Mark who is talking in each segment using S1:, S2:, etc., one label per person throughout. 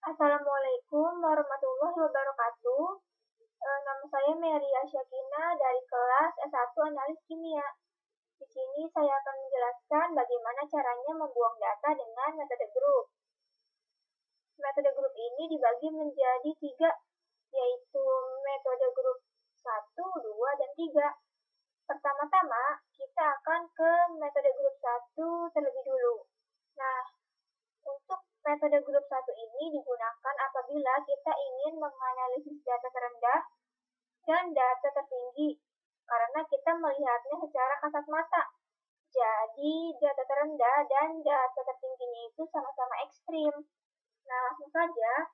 S1: Assalamualaikum warahmatullahi wabarakatuh. Nama saya Meria Syakina dari kelas S1 Analis Kimia. Di sini saya akan menjelaskan bagaimana caranya membuang data dengan metode grup. Metode grup ini dibagi menjadi 3, yaitu metode grup 1, 2, dan 3. Pertama-tama, kita akan ke metode grup 1 terlebih dulu. Nah, untuk metode grup 1 ini digunakan apabila kita ingin menganalisis data terendah dan data tertinggi, karena kita melihatnya secara kasat mata. Jadi, data terendah dan data tertingginya itu sama-sama ekstrim. Nah, langsung saja.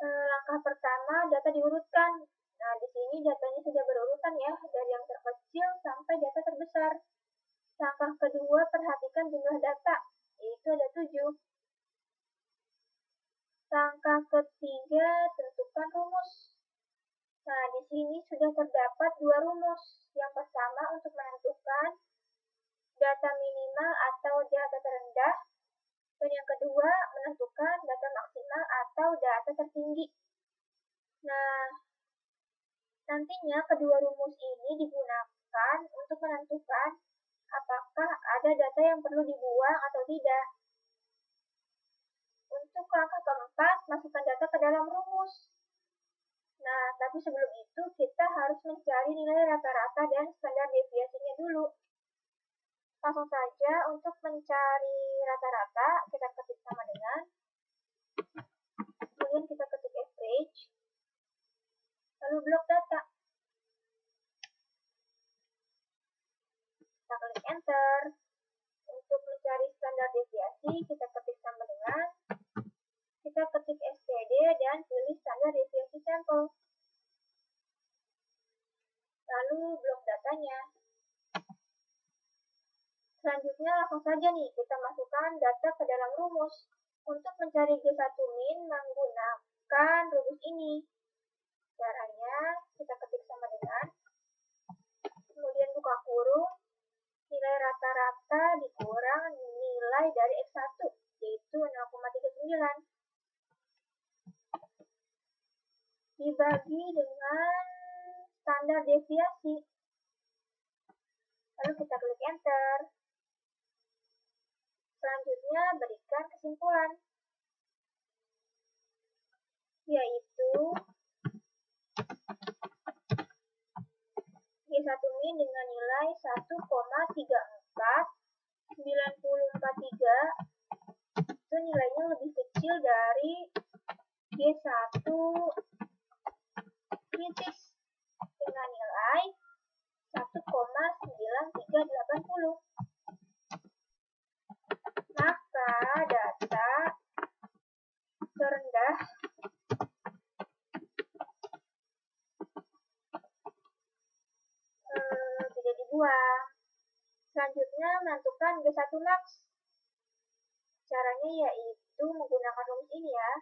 S1: Langkah pertama, data diurutkan. Nah, di sini datanya sudah berurutan ya, dari yang terkecil sampai data terbesar. Langkah kedua, perhatikan jumlah data, yaitu ada 7. Langkah ketiga, tentukan rumus. Nah, di sini sudah terdapat 2 rumus. Yang pertama untuk menentukan data minimal atau data terendah, dan yang kedua menentukan data maksimal atau data tertinggi. Nah, nantinya kedua rumus ini digunakan untuk menentukan apakah ada data yang perlu dibuang atau tidak. Untuk langkah keempat, masukkan data ke dalam rumus. Nah, tapi sebelum itu kita harus mencari nilai rata-rata dan standar deviasinya dulu. Langsung saja untuk mencari rata-rata, kita ketik sama dengan, kemudian kita ketik average, lalu blok data. Kita klik enter. Untuk mencari standar deviasi, kita ketik sama dengan, kita ketik std dan pilih standar deviasi sampel. Lalu blok datanya. Selanjutnya langsung saja nih kita masukkan data ke dalam rumus. Untuk mencari G1 min menggunakan rumus ini. Caranya kita ketik sama dengan, kemudian buka kurung, nilai rata-rata dikurang nilai dari X1, yaitu 0,39. Dibagi dengan standar deviasi. Lalu kita klik enter. Selanjutnya berikan kesimpulan, yaitu G1 min dengan nilai 1,349443 itu nilainya lebih kecil dari G1 kritis dengan nilai 1,9380. Maka data terendah tidak dibuang. Selanjutnya menentukan G1 max. Caranya yaitu menggunakan rumus ini ya.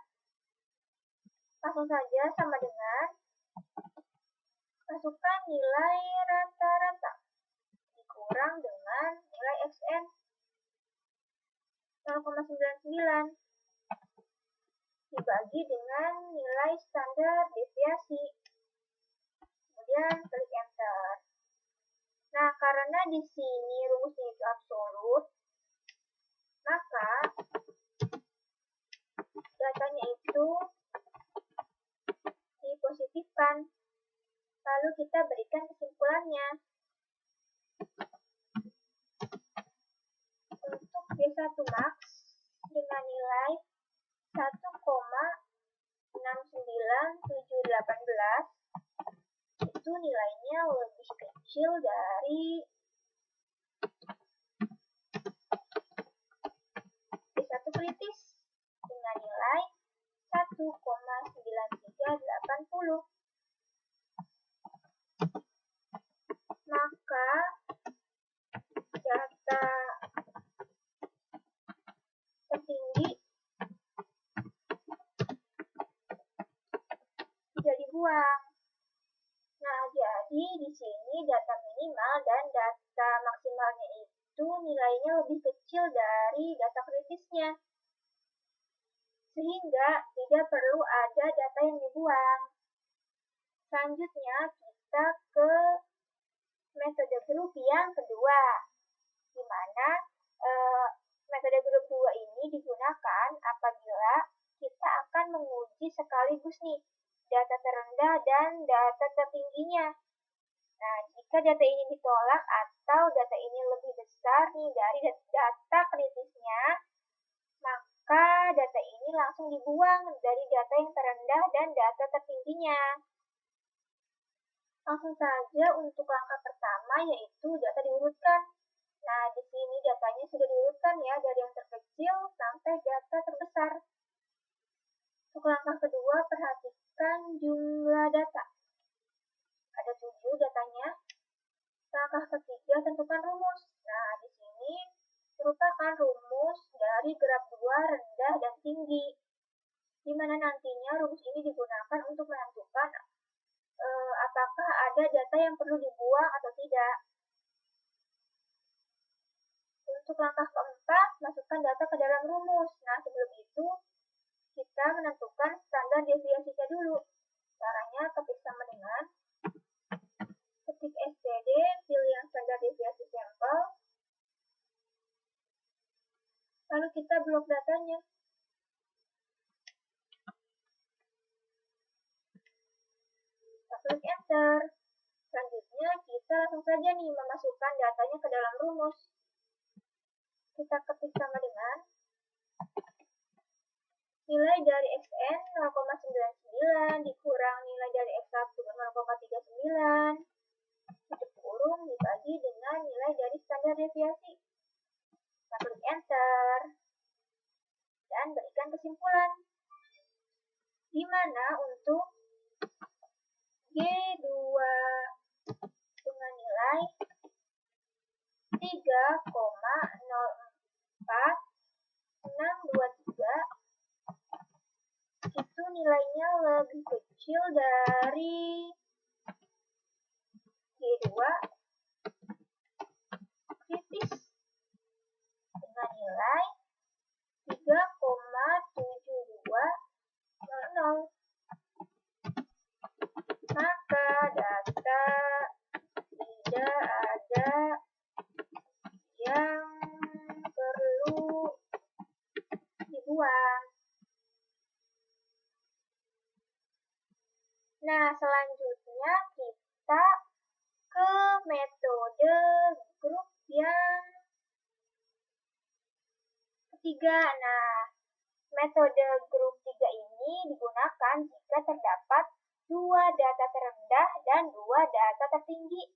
S1: Langsung saja sama dengan masukkan nilai rata-rata dikurang dengan nilai Xn 0,99 dibagi dengan nilai standar deviasi. Kemudian klik enter. Nah, karena di sini rumusnya itu absolut, maka datanya itu dipositifkan. Lalu kita berikan kesimpulannya. Untuk G1 max dengan nilai 1,69718 itu nilainya lebih kecil dari G1 kritis dengan nilai 1,9380. Maka data tertinggi tidak dibuang. Nah, jadi di sini data minimal dan data maksimalnya itu nilainya lebih kecil dari data kritisnya. sehingga tidak perlu ada data yang dibuang. Selanjutnya kita ke metode grup yang kedua, di mana metode grup 2 ini digunakan apabila kita akan menguji sekaligus nih data terendah dan data tertingginya. Nah, jika data ini ditolak atau data ini lebih besar nih dari data kritisnya, maka data ini langsung dibuang dari data yang terendah dan data tertingginya. Langsung saja untuk langkah pertama, yaitu data diurutkan. Nah, di sini datanya sudah diurutkan ya, dari yang terkecil sampai data terbesar. Untuk langkah kedua, perhatikan jumlah data. Ada 7 datanya. Langkah ketiga, tentukan rumus. Nah, di sini merupakan rumus dari graf 2 rendah dan tinggi, di mana nantinya rumus ini digunakan untuk menentukan apakah ada data yang perlu dibuang atau tidak. Untuk langkah keempat, masukkan data ke dalam rumus. Nah, sebelum itu, kita menentukan standar deviasinya dulu. Caranya ketik sama dengan ketik std, pilih yang standar deviasi sampel, lalu kita blok datanya. Kita klik enter. Selanjutnya, kita langsung saja nih memasukkan datanya ke dalam rumus. Kita ketik sama dengan nilai dari xn 0,99 dikurang nilai dari x1 0,39 tutup kurung dibagi dengan nilai dari standar deviasi. Kita klik enter dan berikan kesimpulan, di mana untuk G2 dengan nilai 3,04623 itu nilainya lebih kecil dari G2 kritis dengan nilai 3,7200. Maka data tidak ada yang perlu dibuang. Nah, selanjutnya kita ke metode grup yang ketiga. Nah, metode grup 3 ini digunakan jika terdapat 2 data terendah dan 2 data tertinggi.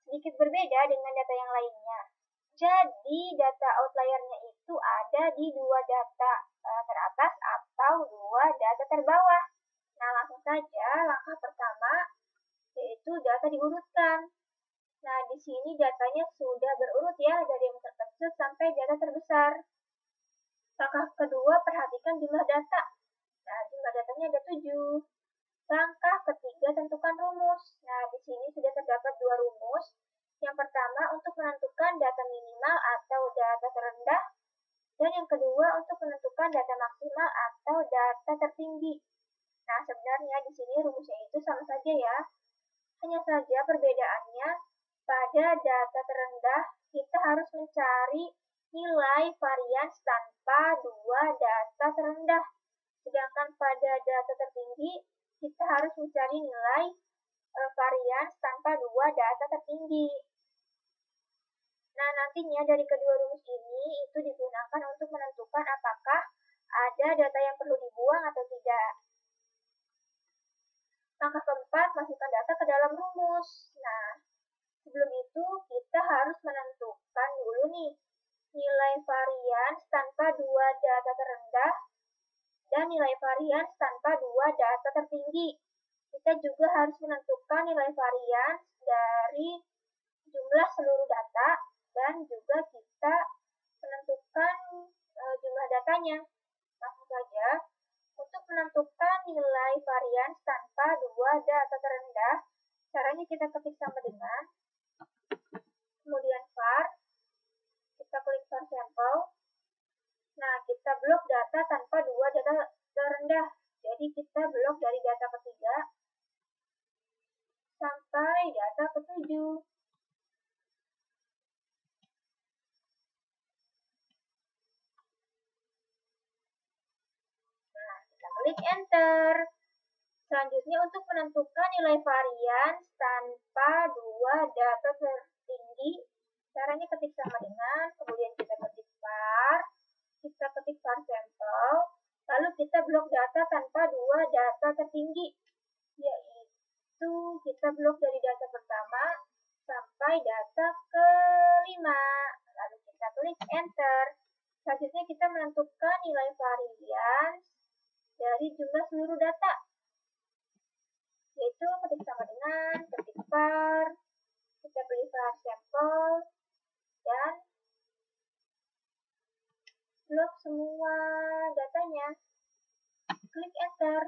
S1: Sedikit berbeda dengan data yang lainnya. Jadi, data outliernya itu ada di 2 data teratas atau 2 data terbawah. Nah, langsung saja langkah pertama, yaitu data diurutkan. Nah, di sini datanya sudah berurut ya, dari yang terkecil sampai data terbesar. Langkah kedua, perhatikan jumlah data. Nah, jumlah datanya ada 7. Langkah ketiga, tentukan rumus. Nah, di sini sudah terdapat 2 rumus. Yang pertama untuk menentukan data minimal atau data terendah, dan yang kedua untuk menentukan data maksimal atau data tertinggi. Nah, sebenarnya di sini rumusnya itu sama saja ya. Hanya saja perbedaannya pada data terendah kita harus mencari nilai varians tanpa 2 data terendah. Sedangkan pada data tertinggi kita harus mencari nilai varians tanpa 2 data tertinggi. Nah, nantinya dari kedua rumus ini itu digunakan untuk menentukan apakah ada data yang perlu dibuang atau tidak. Langkah keempat, masukkan data ke dalam rumus. Nah, sebelum itu kita harus menentukan dulu nih nilai varians tanpa 2 data terendah dan nilai varians tanpa 2 data tertinggi. Kita juga harus menentukan nilai varians dari jumlah seluruh data dan juga kita menentukan jumlah datanya. Langsung saja, untuk menentukan nilai varians tanpa 2 data terendah, caranya kita ketik sama dengan kemudian var, kita klik var sampel, Nah, kita blok data tanpa dua data terendah. Jadi kita blok dari data ketiga sampai data ketujuh. Nah, kita klik enter. Selanjutnya untuk menentukan nilai varians tanpa dua data tertinggi, caranya ketik sama dengan, kemudian kita ketik var sampel, lalu kita blok data tanpa dua data tertinggi, yaitu kita blok dari data pertama sampai data kelima, lalu kita klik enter. Selanjutnya kita menentukan nilai varians dari jumlah seluruh data, yaitu ketik sama dengan, ketik var, kita pilih var sampel, dan blok semua datanya. Klik enter.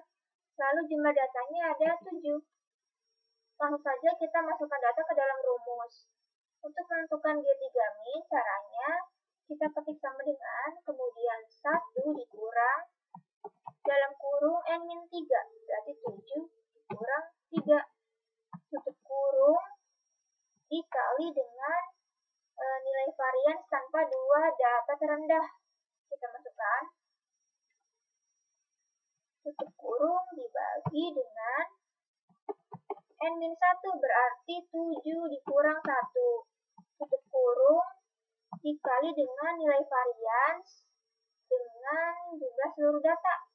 S1: Lalu jumlah datanya ada 7. Langsung saja kita masukkan data ke dalam rumus. Untuk menentukan G3min, caranya kita ketik sama dengan, kemudian 1 dikurang dalam kurung N-3, berarti 7 dikurang 3, tutup kurung, dikali dengan nilai varians tanpa dua data terendah. Kita masukkan, tutup kurung dibagi dengan N-1, berarti 7 dikurang 1, tutup kurung dikali dengan nilai varians dengan jumlah seluruh data.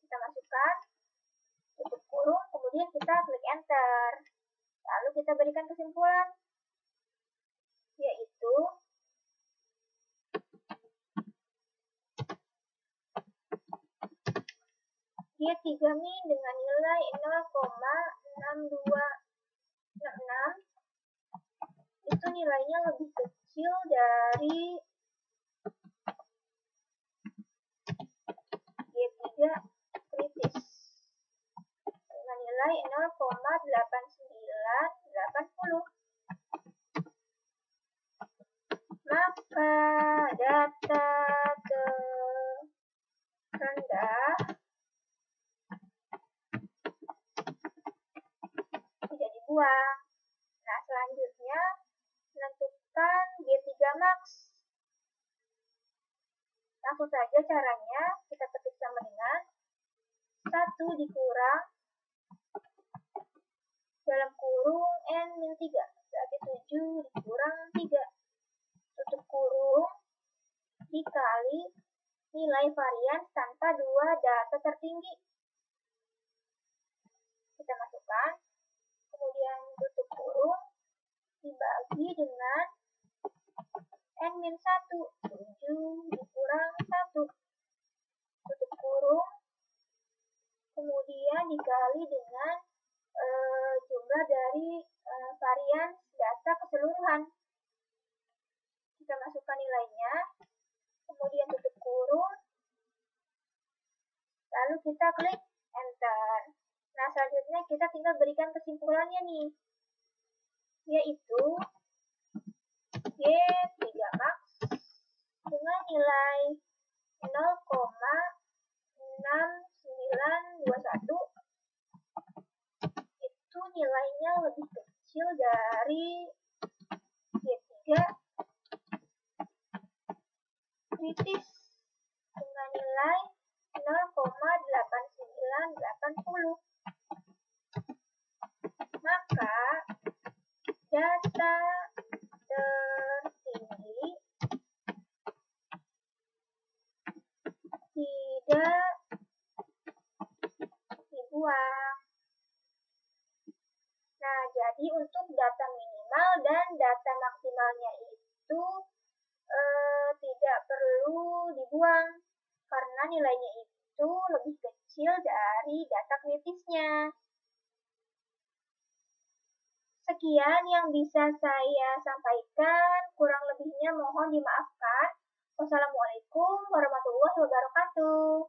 S1: Kita masukkan, tutup kurung, kemudian kita klik enter. Lalu kita berikan kesimpulan, yaitu G3min dengan nilai 0,6266 itu nilainya lebih kecil dari G3 kritis dengan nilai 0,8980. Maka data terendah tidak dibuang. Nah, selanjutnya menentukan G3max. Langsung saja caranya, kita ketik sama dengan 1 dikurang dalam kurung N-3, berarti 7 dikurang 3, tutup kurung, dikali nilai varians tanpa dua data tertinggi. Kita masukkan, kemudian tutup kurung, dibagi dengan N-1, 7 dikurang 1, tutup kurung, kemudian dikali dengan jumlah dari varians data keseluruhan. Kita masukkan nilainya, kemudian tutup kurung, lalu kita klik enter. Nah, selanjutnya kita tinggal berikan kesimpulannya nih, yaitu G3max dengan nilai 0,6921 itu nilainya lebih kecil dari G3 kritis dengan nilai 0,8980. Maka data tertinggi tidak dibuang. Nah, jadi untuk data minimal dan data maksimalnya itu tidak perlu dibuang karena nilainya itu lebih kecil dari data kritisnya. Sekian yang bisa saya sampaikan, kurang lebihnya mohon dimaafkan. Wassalamualaikum warahmatullahi wabarakatuh.